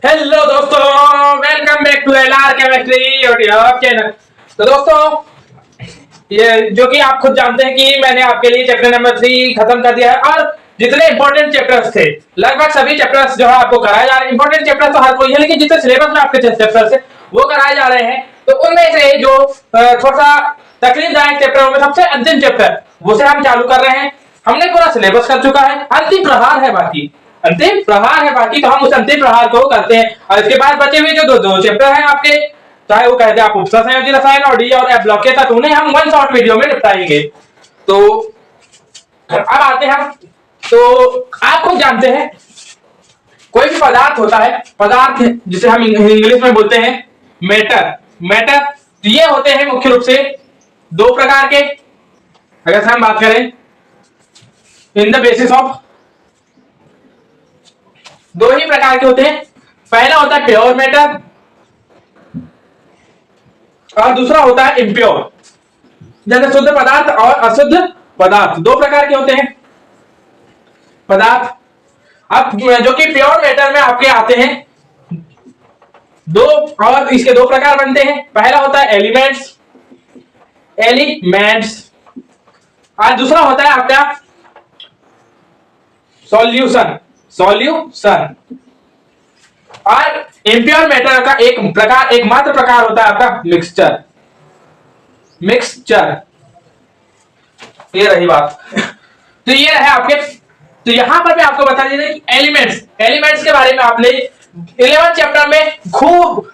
Hello दोस्तों, welcome back to LR chemistry YouTube channel. तो दोस्तों, ये जो कि आप खुद जानते हैं कि मैंने आपके लिए चैप्टर नंबर 3 खत्म कर दिया है और जितने इंपॉर्टेंट चैप्टर्स थे लगभग सभी चैप्टर्स जो है आपको कराए जा रहे हैं। इंपॉर्टेंट चैप्टर तो हर कोई है, लेकिन जितने सिलेबस में आपके चैप्टर्स है वो कराए जा रहे हैं। तो उनमें से जो थोड़ा सा तकलीफदायक चैप्टर में सबसे अंतिम चैप्टर वो से हम चालू कर रहे हैं। हमने पूरा सिलेबस कर चुका है, अंतिम प्रहार है बाकी, अंतिम प्रहार है बाकी। तो हम उस अंतिम प्रहार को करते हैं और इसके बाद बचे हुए जो दो चैप्टर हैं आपके, चाहे वो कहते हैं आप उपसा संयोजी रसायन और डी और एफ ब्लॉक के तक, उन्हें हम वन शॉट वीडियो में निपटाएंगे। तो अब आते हैं हम, तो आप खुद जानते हैं कोई भी पदार्थ होता है, पदार्थ जिसे हम इंग्लिश में बोलते हैं मैटर। मैटर तो ये होते हैं मुख्य रूप से दो प्रकार के। अगर हम बात करें इन द बेसिस ऑफ, दो ही प्रकार के होते हैं। पहला होता है प्योर मैटर और दूसरा होता है इम्प्योर, जैसे शुद्ध पदार्थ और अशुद्ध पदार्थ। दो प्रकार के होते हैं पदार्थ। अब जो कि प्योर मैटर में आपके आते हैं दो, और इसके दो प्रकार बनते हैं। पहला होता है एलिमेंट्स, एलिमेंट्स, और दूसरा होता है आपका सॉल्यूशन, सॉल्यूशन। और इम्प्योर मैटर का एकमात्र प्रकार होता है आपका मिक्सचर, मिक्सचर। ये रही बात। तो ये रहे आपके, तो यहां पर भी आपको बता दीजिए कि एलिमेंट्स, एलिमेंट्स के बारे में आपने 11 चैप्टर में खूब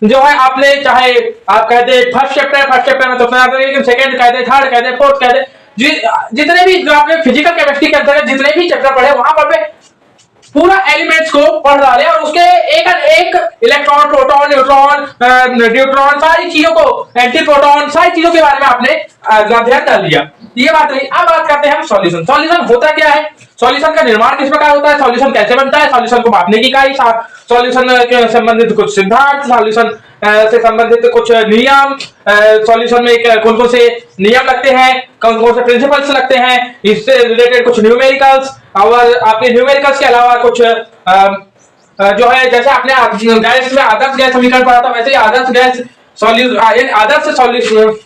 जो है आपने, चाहे आप कहते हैं फर्स्ट चैप्टर में तो लेकिन सेकंड कहते, थर्ड कहते, फोर्थ कहते, जितने भी जो आपने फिजिकल केमिस्ट्री के अंतर्गत जितने भी चैप्टर पढ़े वहां पर पूरा एलिमेंट्स को पढ़ डाले और उसके एक इलेक्ट्रॉन, प्रोटॉन, न्यूट्रॉन, न्यूट्रॉन, सारी चीजों को, एंटी प्रोटॉन, सारी चीजों के बारे में आपने अध्ययन कर लिया। ये बात रही। अब बात करते हैं हम सॉल्यूशन। सॉल्यूशन होता क्या है, सॉल्यूशन का निर्माण किस प्रकार होता है, सॉल्यूशन कैसे बनता है, सॉल्यूशन को मापने की इकाई, सॉल्यूशन के संबंधित कुछ सिद्धांत, सॉल्यूशन से संबंधित कुछ नियम, सॉल्यूशन में कौन कौन से नियम लगते हैं, कौन कौन से प्रिंसिपल्स लगते हैं, इससे रिलेटेड कुछ न्यूमेरिकल्स, और आपके न्यूमेरिकल्स के अलावा कुछ जो है, जैसे आपने गैस में आदर्श गैस समीकरण पढ़ा था, वैसे ही आदर्श गैस सॉल्यूशन, आदर्श सॉल्यूशन,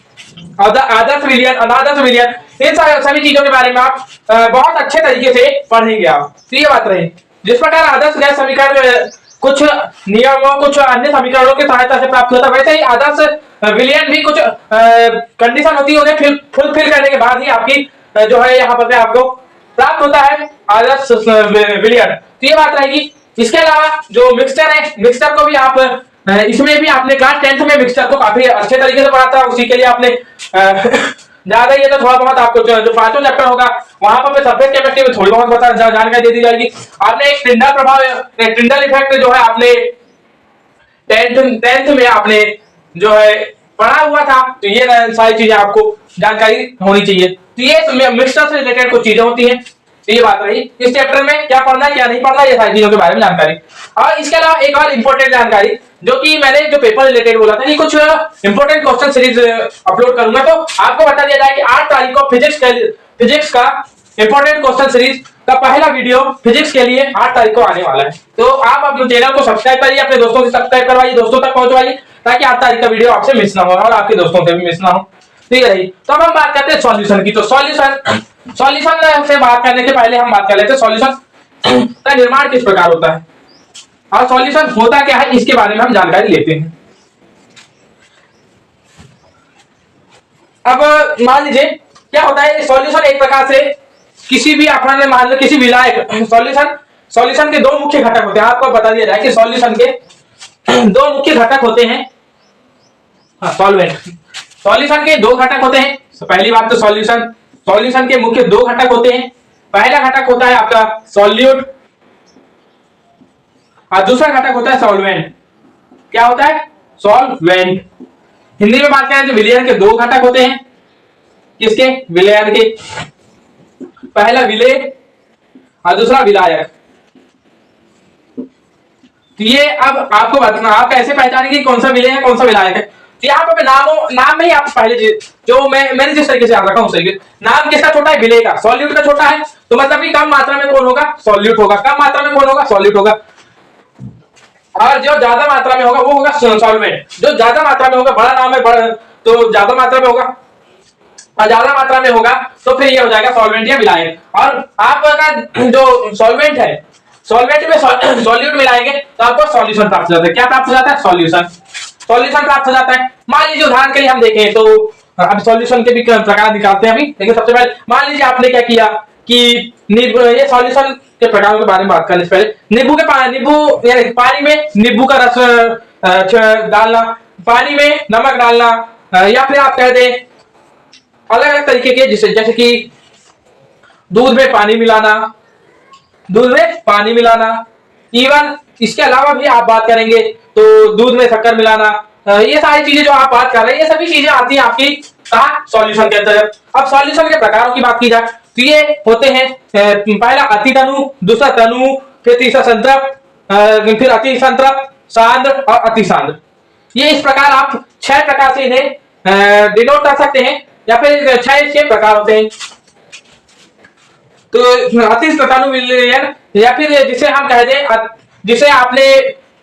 आदर्श विलयन, अनादर्श विलयन, इन सभी चीजों के बारे में आप बहुत अच्छे तरीके से पढ़ेंगे आप। तो ये बात रही। जिस प्रकार आदर्श गैस समीकरण कुछ नियमों, कुछ अन्य समीकरणों की सहायता से प्राप्त होता है, वैसे ही आदर्श विलयन भी कुछ कंडीशन होती है, उन्हें फुलफिल करने के बाद ही आपकी जो है यहाँ पर आपको प्राप्त होता है आदर्श विलयन। तो ये बात रहेगी। इसके अलावा जो मिक्सचर है, मिक्सचर को भी आप इसमें भी आपने क्लास 10th में मिक्सचर को काफी अच्छे तरीके से पढ़ा था। उसी के लिए आपने ज्यादा ही है तो थोड़ा बहुत आपको जो पांचों चैप्टर होगा वहां पर सरफेस केमिस्ट्री में थोड़ी बहुत जानकारी दे दी जाएगी। आपने एक टिंडल प्रभाव, टिंडल इफेक्ट जो है आपने 10th में आपने जो है पढ़ा हुआ था। तो ये सारी चीजें आपको जानकारी होनी चाहिए। तो ये मिक्सचर से रिलेटेड कुछ चीजें होती हैं। तो ये बात रही। इस चैप्टर में क्या पढ़ना है क्या नहीं पढ़ना, ये सारी चीजों के बारे में जानकारी। और इसके अलावा एक और इंपॉर्टेंट जानकारी, जो कि मैंने जो पेपर रिलेटेड बोला था कि कुछ इंपॉर्टेंट क्वेश्चन सीरीज अपलोड करूंगा, तो आपको बता दिया जाए कि 8 तारीख को फिजिक्स का इंपॉर्टेंट क्वेश्चन सीरीज का पहला वीडियो फिजिक्स के लिए 8 तारीख को आने वाला है। तो आप अपने चैनल को सब्सक्राइब करिए, अपने दोस्तों से सब्सक्राइब करवाइए, दोस्तों तक पहुंचवाइए, ताकि 8 तारीख का वीडियो आपसे मिस ना हो और आपके दोस्तों से भी मिस ना हो। ठीक है। तो अब हम बात करते हैं सॉल्यूशन की। तो सॉल्यूशन से बात करने के पहले हम बात कर लेते हैं सॉल्यूशन का निर्माण किस प्रकार होता है और सॉल्यूशन होता क्या है, इसके बारे में हम जानकारी लेते हैं। अब मान लीजिए क्या होता है, सॉल्यूशन एक प्रकार से किसी भी अपना मान लो किसी विलायक, सॉल्यूशन के दो मुख्य घटक होते हैं। आपको बता दिया जाए कि सॉल्यूशन के दो मुख्य घटक होते हैं। सॉल्वेंट, सॉल्यूशन के दो घटक होते हैं। तो पहली बात तो सॉल्यूशन के मुख्य दो घटक होते हैं। पहला घटक होता है आपका सॉल्यूट और दूसरा घटक होता है सॉल्वेंट। क्या होता है? सॉल्वेंट। हिंदी में बात करें तो विलयन के दो घटक होते हैं। किसके? विलयन के। पहला विलेय और दूसरा विलायक। तो ये अब आपको बताना, आप कैसे पहचानेंगे कौन सा विलेय है कौन सा विलायक है। यहाँ पर नाम में ही आप पहले जो मैंने जिस तरीके से याद रखा हूं सही, नाम किसका छोटा है? विलेय का। सॉल्यूट का छोटा है, तो मतलब कि कम मात्रा में कौन होगा? सॉल्यूट होगा। कम मात्रा में कौन होगा? सॉल्यूट होगा। और जो ज्यादा मात्रा में होगा वो होगा सॉल्वेंट। जो ज्यादा मात्रा में होगा, बड़ा नाम है बड़ा, तो ज्यादा मात्रा में होगा और ज्यादा मात्रा में होगा तो फिर ये हो जाएगा सॉल्वेंट या विलायक। और आपका जो सॉल्वेंट है, सॉल्वेंट में सॉल्यूट मिलाएंगे तो आपको सॉल्यूशन प्राप्त हो जाता है। क्या प्राप्त हो जाता है? सॉल्यूशन। सॉल्यूशन प्राप्त हो जाता है। मान लीजिए उदाहरण के लिए हम देखें तो अब सॉल्यूशन के भी प्रकार निकालते हैं अभी। लेकिन सबसे पहले मान लीजिए आपने क्या किया कि ये सॉल्यूशन के प्रकारों के बारे में बात करने से पहले नींबू यानी पानी में नींबू का रस डालना, पानी में नमक डालना, या फिर आप कह दें अलग अलग तरीके के, जैसे कि दूध में पानी मिलाना, दूध में पानी मिलाना। इवन इसके अलावा भी आप बात करेंगे तो दूध में शक्कर मिलाना, ये सारी चीजें जो आप बात कर रहे हैं ये सभी चीजें आती हैं आपकी सॉल्यूशन के अंतर्गत। अब सॉल्यूशन के प्रकारों की बात की जाए तो ये होते हैं पहला अति तनु, दूसरा तनु, फिर तीसरा संतृप्त, फिर अति संतृप्त, सांद्र और अति सांद्र। ये इस प्रकार आप 6 प्रकार से इन्हें डिनोट कर सकते हैं, या फिर 6 इसके प्रकार होते हैं। तो अति तनु विलयन, या फिर जिसे हम कह दें, जिसे आपने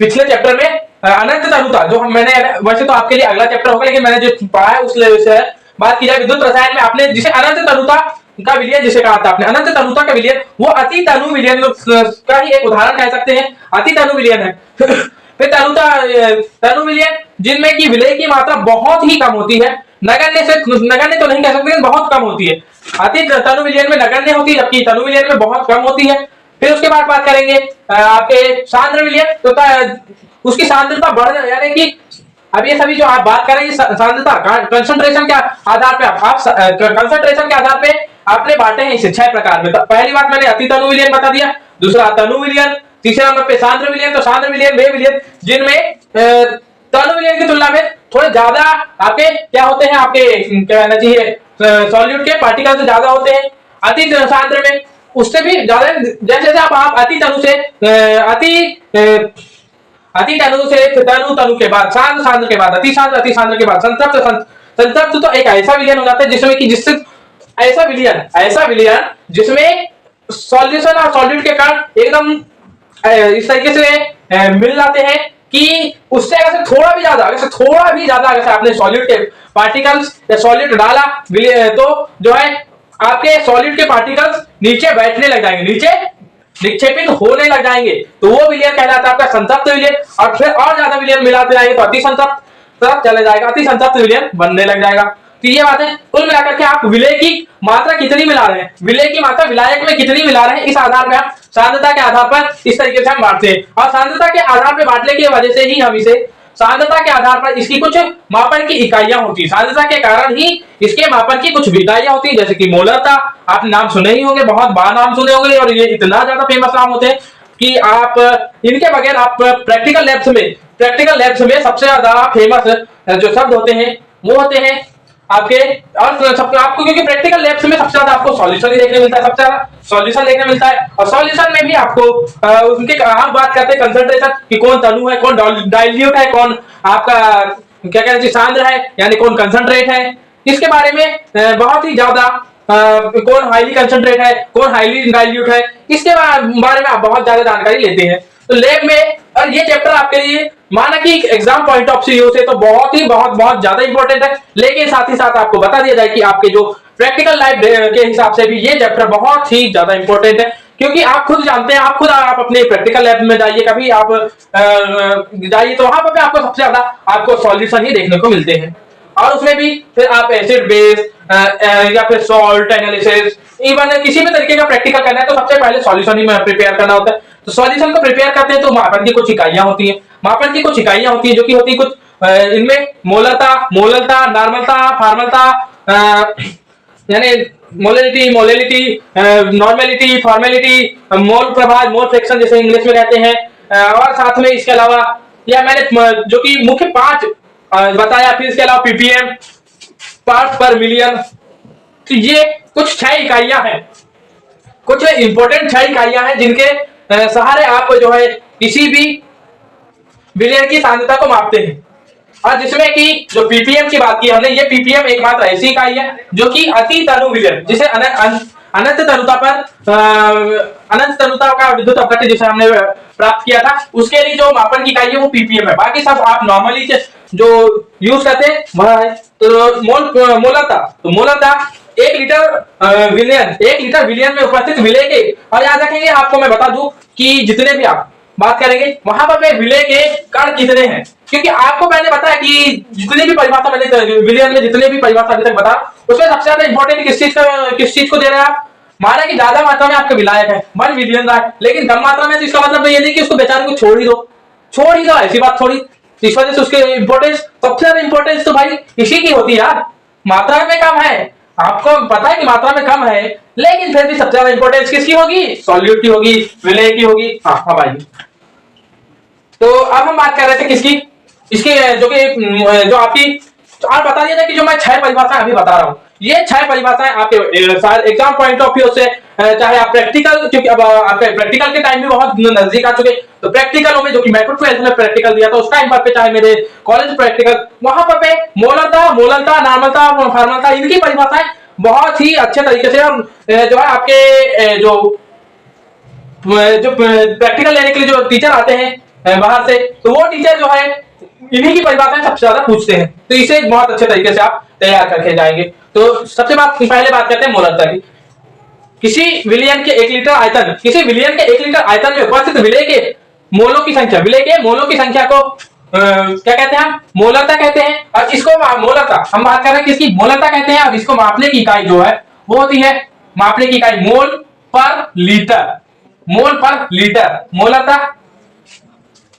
पिछले चैप्टर में अनंत तनुता, जो मैंने वैसे तो आपके लिए अगला चैप्टर होगा लेकिन मैंने जो पढ़ा है उस लेवल से बात की जाए विद्युत रसायन में, आपने जिसे अनंत तनुता का विलयन जिसे कहा था आपने, अनंत तनुता का विलयन, वो अति तनु विलयन का ही एक उदाहरण कह सकते हैं। अति तनु विलयन है। फिर तनु विलयन जिनमें की विलय की मात्रा बहुत ही कम होती है, नगण्य तो नहीं कह सकते लेकिन बहुत कम होती है। अति तनु विलयन में नगण्य होती है जबकि तनु विलयन में बहुत कम होती है। फिर उसके बाद बात करेंगे आपके सांद्र विलयन, तो उसकी सांद्रता बढ़, यानी कि अब ये सभी जो आप बात कर रहे हैं सांद्रता कंसंट्रेशन के आधार पे आप कंसंट्रेशन के आधार पे आपने बांटे हैं इसे 6 प्रकार में। तो पहली बात मैंने अति तनु विलयन बता दिया, दूसरा तनु विलयन, तीसरा नंबर पे सांद्र विलयन। तो सांद्र विलयन वे विलयन जिनमें तनु विलयन की तुलना में थोड़े ज्यादा आपके क्या होते हैं, आपके क्या कहना चाहिए, सॉल्यूट के पार्टिकल्स ज्यादा होते हैं। अति सांद्र में उससे भी ज्यादा, जैसे आप अति तनु से अति तनु के बाद सांद्र के बाद अति सांद्र के बाद संतृप्त तो एक ऐसा विलयन हो जाता है जिसमें कि जिससे ऐसा विलयन जिसमें सॉल्यूशन और सॉल्यूट के कारण एकदम इस तरीके से मिल जाते हैं कि उससे अगर थोड़ा भी ज्यादा अगर आपने सॉल्यूट के पार्टिकल्स या सॉल्यूट डाला तो जो है आपके सॉल्यूट के पार्टिकल्स नीचे बैठने लग जाएंगे, नीचे निक्षेपित होने लग जाएंगे, तो वो विलयन कहलाता है आपका संतृप्त विलयन। और फिर और ज्यादा विलयन मिलाते जाएंगे तो अति संतृप्त तरफ चले जाएगा, अति संतृप्त विलयन बनने लग जाएगा। तो ये बात है, कुल मिलाकर के आप विलय की मात्रा कितनी मिला रहे हैं, विलय की मात्रा विलायक में कितनी मिला रहे हैं, इस आधार पर आप सांद्रता के आधार पर इस तरीके से हम बांटते हैं। और सांद्रता के आधार पर बांटने की वजह से ही हम इसे सांद्रता के आधार पर इसकी कुछ मापन की इकाइयां होती है, सांद्रता के कारण ही इसके मापन की कुछ इकाइयां होती है, जैसे कि मोलरता, आप नाम सुने ही होंगे, बहुत बार नाम सुने होंगे, और ये इतना ज्यादा फेमस नाम होते हैं कि आप इनके बगैर आप प्रैक्टिकल लैब्स में सबसे ज्यादा फेमस जो शब्द होते हैं वो होते हैं आपके, और आपको क्योंकि प्रैक्टिकल लैब्स में सबसे ज्यादा आपको सॉल्यूशन ही देखने मिलता है, सबसे ज्यादा सॉल्यूशन देखने मिलता है। और सॉल्यूशन में भी आपको उनके हम बात करते हैं कंसंट्रेशन कि कौन तनु है, कौन डाइल्यूट है, कौन आपका क्या कहते हैं सांद्र है, यानी कौन कंसंट्रेट है, इसके बारे में बहुत ही ज्यादा कौन हाईली कंसंट्रेट है, कौन हाईली डाइल्यूट है, इसके बारे में आप बहुत ज्यादा जानकारी लेते हैं। तो लैब में, और ये चैप्टर आपके लिए माना कि एग्जाम पॉइंट ऑफ व्यू से तो बहुत ज्यादा इंपॉर्टेंट है, लेकिन साथ ही साथ आपको बता दिया जाए कि आपके जो प्रैक्टिकल लाइफ के हिसाब से भी ये चैप्टर बहुत ही ज्यादा इंपॉर्टेंट है, क्योंकि आप खुद जानते हैं, आप अपने प्रैक्टिकल लैब में जाइए, कभी आप जाइए तो वहां पर आपको सबसे ज्यादा आपको सॉल्यूशन ही देखने को मिलते हैं। और उसमें भी फिर आप एसिड बेस या फिर सॉल्ट एनालिसिस, इवन किसी भी तरीके का प्रैक्टिकल करना है तो सबसे पहले सॉल्यूशन ही प्रिपेयर करना होता है। तो सॉल्यूशन को प्रिपेयर करते हैं तो मापन की कुछ इकाइयां होती हैं, जो कि होती है कुछ इनमें मोलरता, नॉर्मलता, फॉर्मलता, यानी मोलैलिटी, नॉर्मेलिटी, फॉर्मेलिटी, मोल प्रभाव, मोल फ्रैक्शन जैसे इंग्लिश में कहते हैं, और साथ में इसके अलावा या मैंने जो कि मुख्य 5 बताया, फिर इसके अलावा पीपीएम, पार्ट्स पर मिलियन। तो ये कुछ 6 इकाइयां हैं, कुछ इंपॉर्टेंट 6 इकाइयां हैं जिनके सहारे आप जो है किसी भी विलयन की सांद्रता को मापते हैं। और जिसमें कि जो पीपीएम की बात की हमने, ये पीपीएम एकमात्र ऐसी इकाई है जो कि अति तनु विलयन, जिसे अनंत तरुता पर अनंत तरुता का विद्युत अपघट्य जिसे हमने प्राप्त किया था, उसके लिए जो मापन की इकाई है वो पीपीएम है। बाकी सब आप नॉर्मली जो यूज करते हैं वह है। तो मोलता, तो मोलता 1 लीटर में उपस्थित विलेय के, और याद रखेंगे आपको मैं बता दूं कि जितने भी आप बात करेंगे वहां पर विलेय के कण कितने हैं, क्योंकि आपको मैंने बताया कि जितनी भी परिभाषा मैंने विलियन में जितने भी परिभाषा अभी तक बता, उसमें सबसे ज्यादा इंपॉर्टेंट किस चीज को दे रहे हैं आप। माना कि ज्यादा मात्रा में आपका विलायक है 1 बिलियन का, लेकिन कम मात्रा में, तो इसका मतलब ये नहीं कि उसको बेचारे को छोड़ ही दो, ऐसी बात थोड़ी। इस वजह से उसके इंपॉर्टेंस, सबसे ज्यादा इंपॉर्टेंस तो भाई इसी की होती है यार। मात्रा में कम है, आपको पता है कि मात्रा में कम है, लेकिन फिर भी सबसे ज्यादा इंपॉर्टेंस किसकी होगी? सॉल्यूट की होगी, विलेय की होगी। हाँ हाँ भाई। तो अब हम बात कर रहे थे किसकी, इसकी जो आपकी, तो आप बता दिया था कि जो मैं 6 परिभाषाएं अभी बता रहा हूं, ये 6 परिभाषाएं आपके एग्जाम पॉइंट ऑफ व्यू से, चाहे आप प्रैक्टिकल, क्योंकि अब आपके प्रैक्टिकल के टाइम भी बहुत नजदीक आ चुके, तो प्रैक्टिकल में जो कि मैट्रो 12 में प्रैक्टिकल दिया था उस टाइम पर पे, चाहे मेरे कॉलेज प्रैक्टिकल, वहां पर पे मोलरता, नॉर्मलता, फॉर्मलता, इनकी परिभाषाएं बहुत ही अच्छे तरीके से, और जो है आपके जो प्रैक्टिकल लेने के लिए जो टीचर आते हैं बाहर से, तो वो टीचर जो है इन्हीं की परिभाषाएं सबसे ज्यादा पूछते हैं, तो इसे बहुत अच्छे तरीके से आप तैयार करके जाएंगे। तो सबसे पहले बात करते हैं मोलरता की। किसी विलियन के 1 लीटर आयतन, किसी विलियन के 1 लीटर आयतन में उपस्थित विलेय के मोलों की संख्या, विलेय के मोलों की संख्या को क्या कहते हैं? मोलरता कहते हैं। और इसको मोलरता, हम बात कर रहे हैं किसकी? मोलरता कहते हैं। और इसको मापने की इकाई जो है वो होती है, मापने की इकाई मोल पर लीटर, मोल पर लीटर मोलरता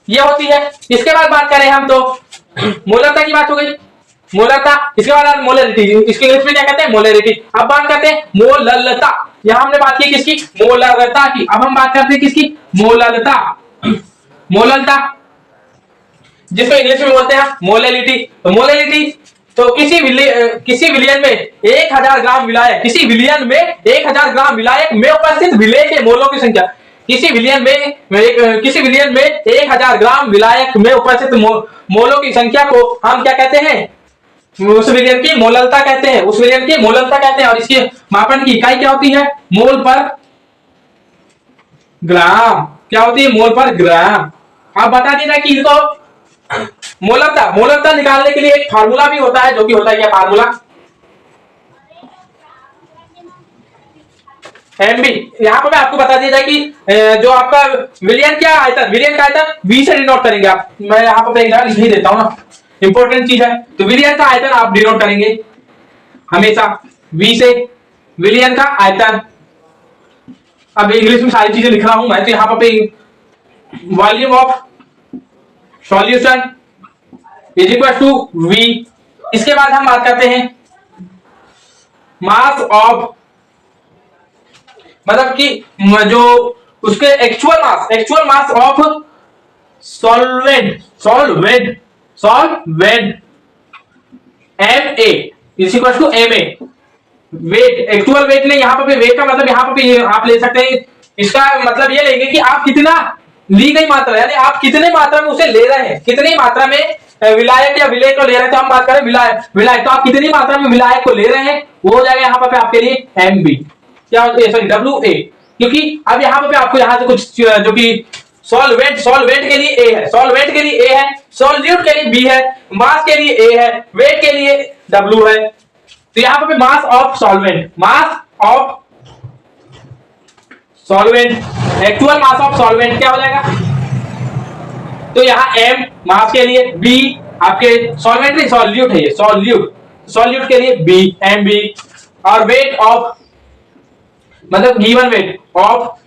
ये होती है। इसके बाद बात करें हम, तो मोलरता की बात हो गई, मोलरता। इसके बाद मोलरिटी, इसके इंग्लिश में क्या कहते हैं? मोलरिटी। अब बात करते हैं मोललता। यहां हमने बात की किसकी? मोलरता की। अब हम बात करते हैं किसकी? मोललता, मोललता, जिसको इंग्लिश में बोलते हैं मोलैलिटी। तो मोलैलिटी, तो किसी विलियन में 1000 ग्राम विलायक, किसी विलियन में 1000 ग्राम विलायक में उपस्थित विलेय के मोलों की संख्या, किसी विलियन में 1000 ग्राम विलायक में उपस्थित मोलों की संख्या को हम क्या कहते हैं? उस विलियन की मोललता कहते हैं, उस विलियन की मोललता कहते हैं। और इसकी मापन की इकाई क्या होती है? मोल पर ग्राम। क्या होती है? मोल पर ग्राम। आप बता दीजिए कि इसको मोलरता निकालने के लिए एक फार्मूला भी होता है, जो कि होता है क्या फार्मूला? एमबी। यहां पर मैं आपको बता दिया जाए कि जो आपका विलियन क्या आयतन, विलियन का आयतन वी से डिनोट करेंगे आप। मैं यहां पर एक लिख ही देता हूं ना, इंपॉर्टेंट चीज है। तो विलियन का आयतन आप डिनोट करेंगे हमेशा वी से, विलियन का आयतन। अब इंग्लिश में सारी चीजें लिख रहा हूं मैं, तो यहां पर volume of solution is equal to V. इसके बाद हम बात करते हैं मास ऑफ, मतलब कि जो उसके actual mass of solvent M A is equal to M A. Weight, actual weight नहीं, यहां पर वेट का मतलब यहां पर आप ले सकते हैं, इसका मतलब ये लेंगे कि आप कितना ली गई मात्रा, यानी आप कितने मात्रा में उसे ले रहे हैं, कितनी मात्रा में विलायक या विलेय को ले रहे हैं। तो हम बात करें विलायक, तो आप कितनी मात्रा में विलायक को ले रहे हैं, वो हो जाएगा यहाँ पर आपके लिए एमबी, क्या होती है, सॉरी डब्ल्यू ए। क्योंकि अब यहाँ पे आपको यहाँ से कुछ जो कि सॉल्वेंट के लिए ए है, सॉल्वेंट के लिए ए है, सॉल्यूट के लिए बी है, मास के लिए ए है, वेट के लिए डब्ल्यू है। तो यहाँ पे मास of solvent, actual mass of solvent क्या हो जाएगा? तो यहाँ एम मास के लिए, बी आपके सॉल्वेंट नहीं सॉल्यूट है, ये सॉल्यूट के लिए बी, एम बी। और वेट ऑफ, मतलब गिवन वेट ऑफ,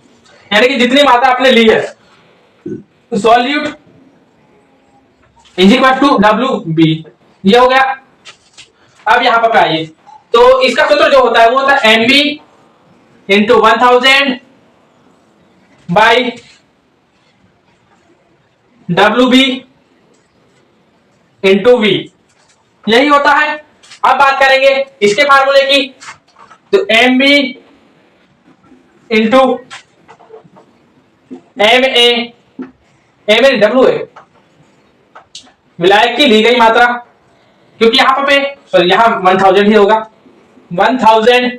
यानी कि जितनी मात्रा आपने ली है, solute is equal to W B. ये हो गया। अब यहां पर आइए, तो इसका सूत्र जो होता है वो होता है M B into 1000 by W B into V, यही होता है। अब बात करेंगे इसके फार्मूले की, तो M B into M A W A, विलायक की ली गई मात्रा, क्योंकि यहां पे सॉरी यहां 1000 ही होगा, 1000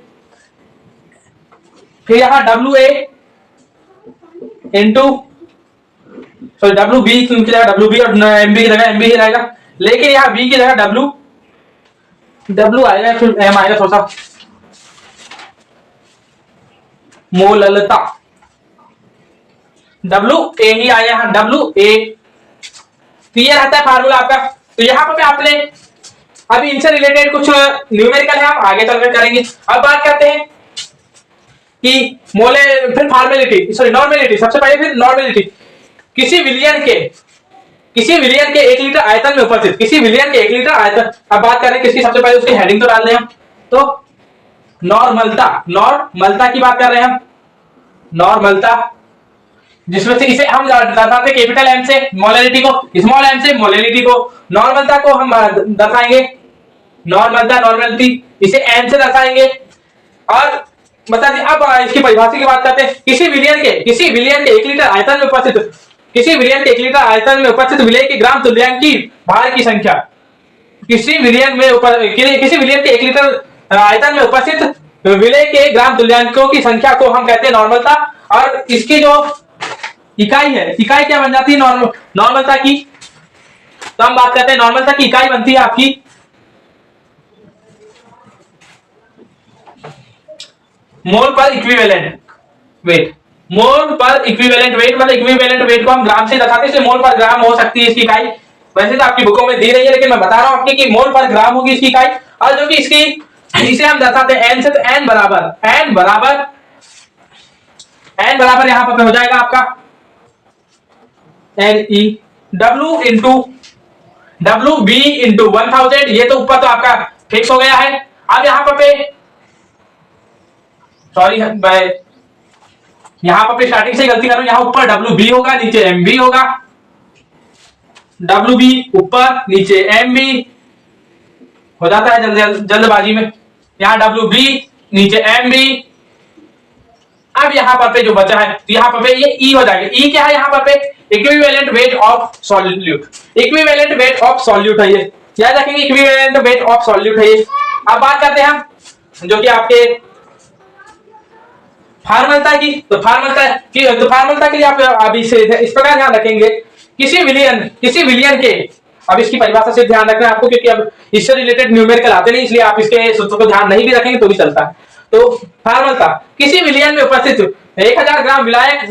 फिर यहाँ W A into sorry W B की जगह डब्ल्यू बी और एम बी की जगह एम बी ही रहेगा, लेकिन यहाँ बी की जगह डब्ल्यू डब्ल्यू आएगा, फिर एम आएगा थोड़ा सा मोललता, डब्ल्यू ए ही आया यहाँ डब्ल्यू ए। तो ये रहता है फार्मूला आपका। तो यहाँ पे आपने अभी इनसे रिलेटेड कुछ न्यूमेरिकल है, हम आगे चलकर करेंगे। अब बात करते हैं कि मोले फिर फॉर्मेलिटी सॉरी नॉर्मेलिटी, सबसे पहले फिर नॉर्मेलिटी। किसी विलियन के 1 लीटर आयतन में उपस्थित, किसी विलियन के 1 लीटर आयतन, अब बात करें किसकी, सबसे पहले उसकी हेडिंग तो डाल दें हम, तो नॉर्मलता की बात कर रहे हैं हम, नॉर्मलता, जिसमें से इसे हम दर्शाते कैपिटल एम से मोलैलिटी को, स्मॉल एम से मोलैलिटी को, नॉर्मलता को हम दर्शाएंगे नॉर्मलिटी, इसे एम से दर्शाएंगे। और बता दें अब इसकी परिभाषा की बात करते हैं। किसी विलियन के 1 लीटर आयतन में उपस्थित, किसी विलियन के 1 लीटर आयतन में उपस्थित विलय के ग्राम तुल्यांक की भार की संख्या, किसी विलियन के 1 लीटर आयतन में उपस्थित विलय के ग्राम तुल्यांकों की संख्या को हम कहते हैं नॉर्मलता। और इसकी जो इकाई है, इकाई क्या बन जाती है नॉर्मलता की, तो हम बात करते हैं नॉर्मलता की इकाई बनती है आपकी मोल पर इक्विवेलेंट वेट। मोल पर इक्विवेलेंट वेट मतलब इक्विवेलेंट वेट को हम ग्राम से दर्शाते हैं, इसलिए मोल पर ग्राम हो सकती है इसकी इकाई। वैसे तो आपकी बुकों में दी रही है, लेकिन मैं बता रहा हूं आपकी कि मोल पर ग्राम होगी इसकी इकाई। और जो कि इसकी इसे हम दर्शाते हैं एन से, तो एन बराबर यहां पर हो जाएगा आपका N E W into W B into 1000। ये तो ऊपर तो आपका फिक्स हो गया है। अब यहां पर सॉरी मैं यहां पर स्टार्टिंग से गलती कर रहा हूं, यहां ऊपर डब्ल्यू बी होगा, नीचे एम बी होगा, डब्ल्यू बी ऊपर नीचे एम बी हो जाता है जल्दबाजी में, यहां डब्ल्यू बी नीचे एम बी। अब यहां पर जो बचा है, तो यहां पर ये ई हो जाएगा। ई क्या है यहां पर equivalent weight of solute, equivalent weight of solute है ये, याद रखेंगे इक्विवेलेंट वेट ऑफ सॉल्यूट है ये। अब बात करते हैं हम जो कि आपके फार्मलता की, तो फार्मलता के लिए आप अभी से इस प्रकार ध्यान रखेंगे, किसी विलियन के, अब इसकी परिभाषा से ध्यान रखना है आपको, क्योंकि अब इससे रिलेटेड न्यूमेरिकल आते नहीं, इसलिए आप इसके सूत्र को ध्यान नहीं भी रखेंगे तो भी चलता है। तो फार्मलता किसी विलियन में उपस्थित 1000 ग्राम विलायक,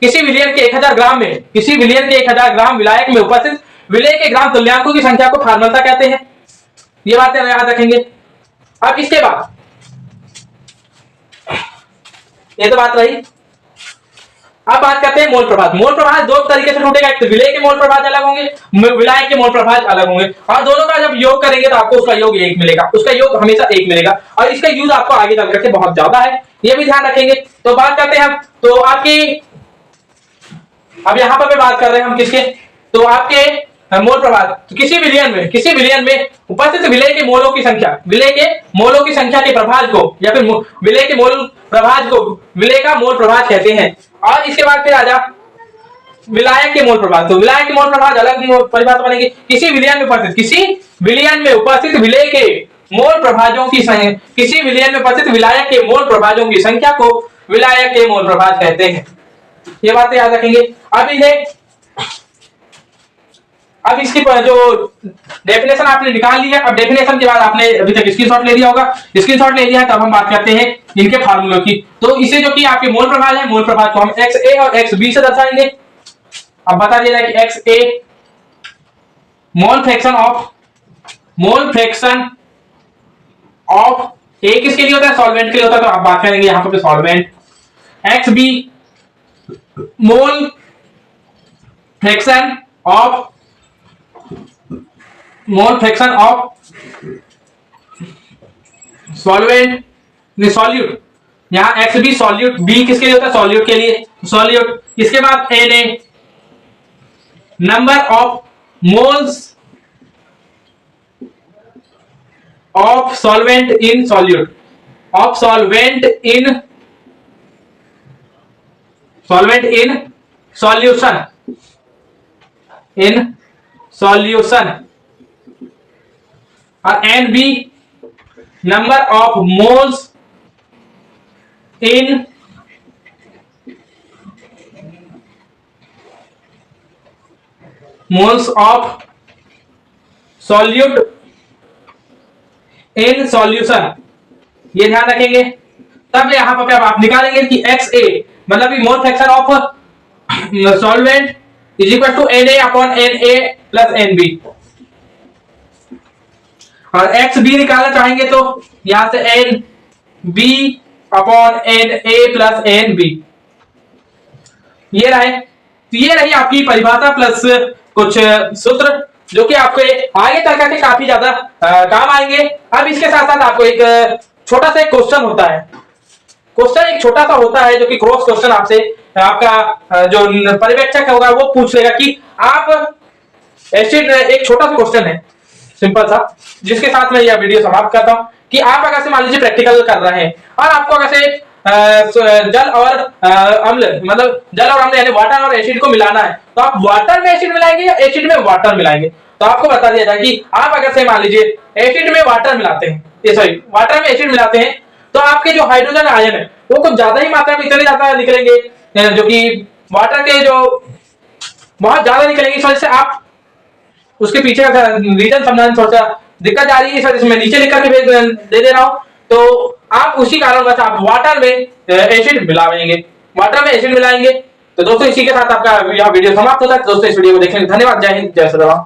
किसी विलियन के 1000 ग्राम में, किसी विलियन के 1000 ग्राम विलायक में उपस्थित विलय के ग्राम तुल्यांकों की संख्या को फार्मलता कहते हैं। ये बातें याद रखेंगे। अब इसके बाद ये तो बात रही। अब बात करते हैं मोल प्रभाज। मोल प्रभाज दो तरीके से टूटेगा, एक तो विलय के मोल प्रभाज अलग होंगे, विलायक के मोल प्रभाज अलग होंगे, और दोनों का जब योग करेंगे तो आपको उसका योग 1 मिलेगा, उसका योग हमेशा 1 मिलेगा, और इसका यूज आपको आगे चल करके बहुत ज्यादा है, ये भी ध्यान रखेंगे। तो बात करते हैं हम, तो आपकी अब यहां पर बात कर रहे हैं हम किसके, तो आपके मोल प्रभाज, तो किसी विलियन में उपस्थित विलय के मोलों की संख्या, विलय के मोलों की संख्या के प्रभाज को, या फिर विलय के मोल प्रभाज को विलय का मोल प्रभाज कहते हैं। और इसके बाद फिर आजा विलायक के मोल प्रभाज, तो विलायक के मोल प्रभाज अलग परिभाषा बनेगी, किसी विलियन में उपस्थित विलय के मोल प्रभाजों की संख्या, किसी विलियन में उपस्थित विलायक के मोल प्रभाजों की संख्या को विलायक के मोल प्रभाज कहते हैं। ये बातें याद रखेंगे। अब इसकी जो डेफिनेशन आपने निकाल लिया, अब डेफिनेशन के बाद आपने अभी तक स्क्रीनशॉट ले लिया होगा, स्क्रीनशॉट ले लिया है, तब हम बात करते हैं इनके फार्मूलों की। तो इसे जो कि आपके मोल प्रभाज है, मोल प्रभाज को हम XA और XB से दर्शाएंगे। अब बता दिया जाए कि XA mole fraction of A किसके लिए होता है, सॉल्वेंट के लिए होता है, तो आप बात करेंगे यहां पर solvent. XB mole fraction of solvent solute, यहां XB सॉल्यूट, B किसके लिए होता है, सॉल्यूट के लिए, सॉल्यूट। इसके बाद Na number of moles of solvent in solute, of solvent in solution, और NB number of moles in moles of solute in solution, ये ध्यान रखेंगे। तब यहां पर आप निकालेंगे कि XA मतलब mole fraction of solvent is equal to Na upon Na plus Nb, और XB निकालना चाहेंगे तो यहां से Nb upon Na plus Nb, ये रहे। तो ये रही आपकी परिभाषा प्लस कुछ सूत्र जो कि आपको आगे चल के काफी ज्यादा काम आएंगे। अब इसके साथ साथ आपको एक छोटा सा क्वेश्चन होता है, क्वेश्चन एक छोटा सा होता है जो कि क्रॉस क्वेश्चन आपसे आपका जो पर्यवेक्षक होगा वो पूछ लेगा कि आप एसिड, एक छोटा सा क्वेश्चन है सिंपल सा, जिसके साथ मैं यह वीडियो समाप्त करता हूं कि आप अगर से मान लीजिए प्रैक्टिकल कर रहे हैं और आपको अगर से जल और अम्ल मतलब जल और अम्ल यानी वाटर और एसिड को मिलाना है, तो आप वाटर में एसिड मिलाएंगे या एसिड में वाटर मिलाएंगे। तो आपको बता दिया जाए कि आप अगर से मान लीजिए एसिड में वाटर मिलाते हैं, सॉरी वाटर में एसिड मिलाते हैं, तो आपके जो हाइड्रोजन आयन है वो कुछ ज्यादा ही मात्रा में इतने ज्यादा निकलेंगे जो कि वाटर के जो बहुत ज्यादा निकलेंगे। इस वजह से आप उसके पीछे का रीजन समझाने थोड़ा सा दिक्कत आ रही है, सर इसमें नीचे लिख करके दे रहा हूं। तो आप उसी कारणवश आप वाटर में एसिड मिलाएंगे, वाटर में एसिड मिलाएंगे। तो दोस्तों इसी के साथ आपका यह वीडियो समाप्त होता है। दोस्तों इस वीडियो को देखने के लिए धन्यवाद। जय हिंद, जय श्री राम।